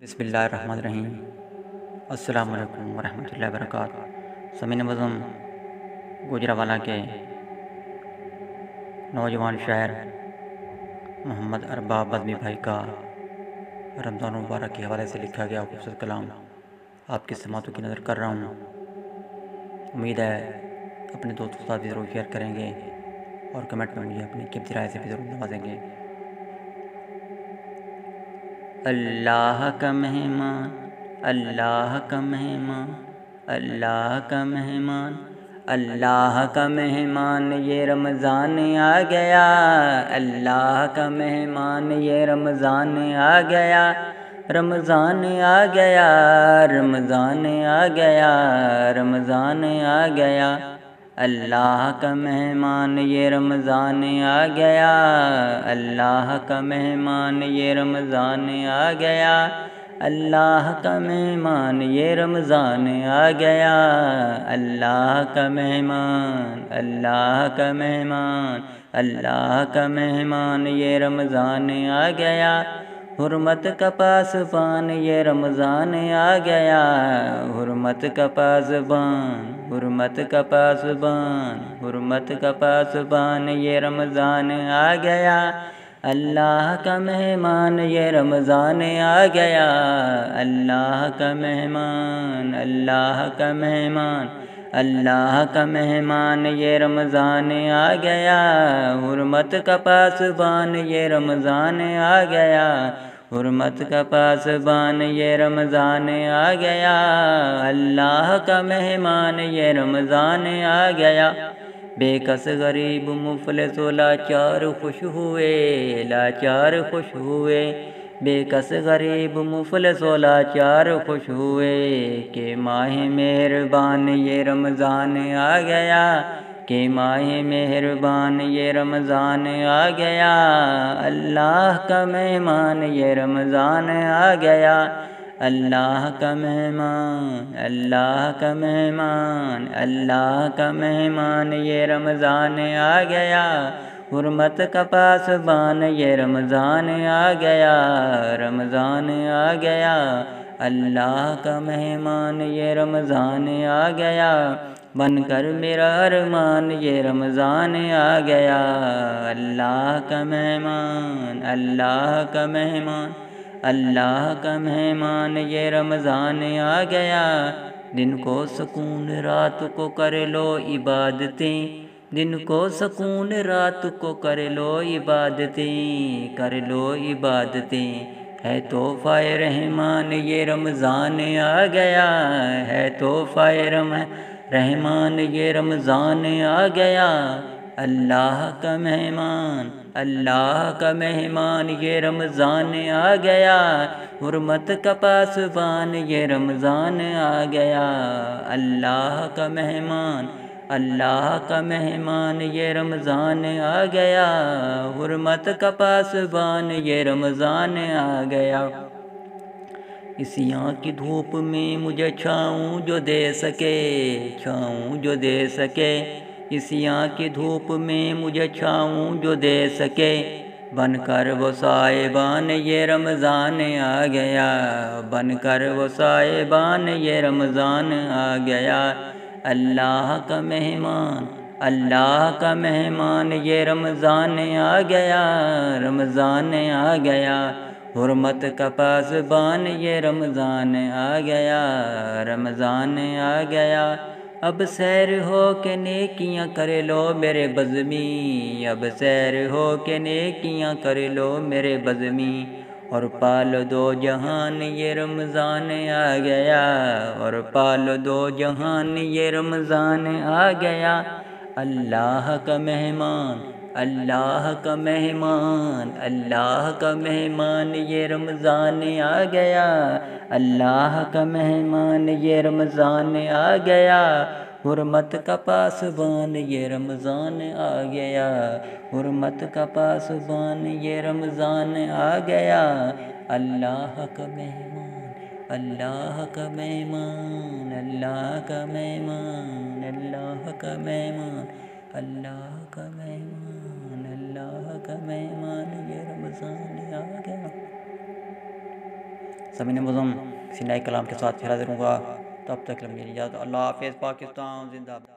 بسم اللہ الرحمن الرحیم۔ السلام علیکم ورحمۃ اللہ وبرکاتہ۔ سامعین معظم، گوجرانوالہ کے نوجوان شاعر محمد ارباب بدمی بھائی کا رمضان المبارک کے حوالے سے لکھا گیا خوبصورت کلام آپ کی سماعتوں کی نظر کر رہا ہوں۔ امید ہے اپنے دوستوں کے ساتھ بھی ضرور شیئر کریں گے اور کمنٹ میں مجھے اپنی قیمتی رائے سے بھی ضرور نوازیں گے۔ اللہ کا مہمان، اللہ کا مہمان، اللہ کا مہمان، اللہ کا مہمان یہ رمضان آ گیا، اللہ کا مہمان یہ رمضان آ گیا، رمضان آ گیا، رمضان آ گیا، رمضان آ گیا، اللہ کا مہمان یہ رمضان آ گیا، اللہ کا مہمان یہ رمضان آ گیا، اللہ کا مہمان یہ رمضان آ گیا، اللہ کا مہمان، اللہ کا مہمان، اللہ کا مہمان یہ رمضان آ گیا، حرمت کا پاسبان یہ رمضان آ گیا، حرمت کا پاسبان، حرمت کا پاسبان، حرمت کا پاسبان یہ رمضان آ گیا، اللہ کا مہمان یہ رمضان آ گیا، اللہ کا مہمان، اللہ کا مہمان، اللہ کا مہمان یہ رمضان آ گیا، حرمت کا پاسبان یہ رمضان آ گیا، حرمت کا پاسبان یہ رمضان آ گیا، اللہ کا مہمان یہ رمضان آ گیا، بے کس غریب مفلس و لاچار خوش ہوئے، لاچار خوش ہوئے، بے کس غریب مفلس و لاچار خوش ہوئے، کہ ماہ مہربان یہ رمضان آ گیا، کہ ماہ مہربان یہ رمضان آ گیا، اللہ کا مہمان یہ رمضان آ گیا، اللہ کا مہمان، اللہ کا مہمان، اللہ کا مہمان یہ رمضان آ گیا، حرمت کا پاسبان یہ رمضان آ گیا، رمضان آ گیا، اللہ کا مہمان یہ رمضان آ گیا، بن کر میرا ارمان یہ رمضان آ گیا، اللہ کا مہمان، اللہ کا مہمان، اللہ کا مہمان یہ رمضان آ گیا، دن کو سکون رات کو کر لو عبادتیں، دن کو سکون رات کو کر لو عبادتیں، کر لو عبادتیں، ہے تحفہ رحمان یہ رمضان آ گیا، ہے تحفہ رحمان یہ رمضان آ گیا، اللہ کا مہمان، اللہ کا مہمان یہ رمضان آ گیا، حرمت کا پاسبان یہ رمضان آ گیا، اللہ کا مہمان، اللہ کا مہمان یہ رمضان آ گیا، حرمت کا پاسبان یہ رمضان آ گیا، اسیاں کی دھوپ میں مجھے چھاؤں جو دے سکے، چھاؤں جو دے سکے، اسیاں کی دھوپ میں مجھے چھاؤں جو دے سکے، بن کر وہ صاحبان یہ رمضان آ گیا، بن کر وہ صاحبان یہ رمضان آ گیا، اللہ کا مہمان، اللہ کا مہمان یہ رمضان آ گیا، رمضان آ گیا، حرمت کا پاسبان یہ رمضان آ گیا، رمضان آ گیا، اب سیر ہو کے نیکیاں کر لو میرے بزمی، اب سیر ہو کے نیکیاں کر لو میرے بزمی، اور پال دو جہان یہ رمضان آ گیا، اور پال دو جہان یہ رمضان آ گیا، اللہ کا مہمان، اللہ کا مہمان، اللہ کا مہمان یہ رمضان آ گیا، اللہ کا مہمان یہ رمضان آ گیا، حرمت کا پاسبان یہ رمضان آ گیا، حرمت کا پاسبان یہ رمضان آ گیا، اللہ کا مہمان، اللہ کا مہمان، اللہ کا مہمان، اللہ کا مہمان، اللہ کا مہمان، اللہ کا مہمان یہ رمضان آ گیا۔ زمین مزم کسی نئے کلام کے ساتھ پھر حاضر ہوں گا، تب تک میری اجازت، اللہ حافظ، پاکستان زندہ باد۔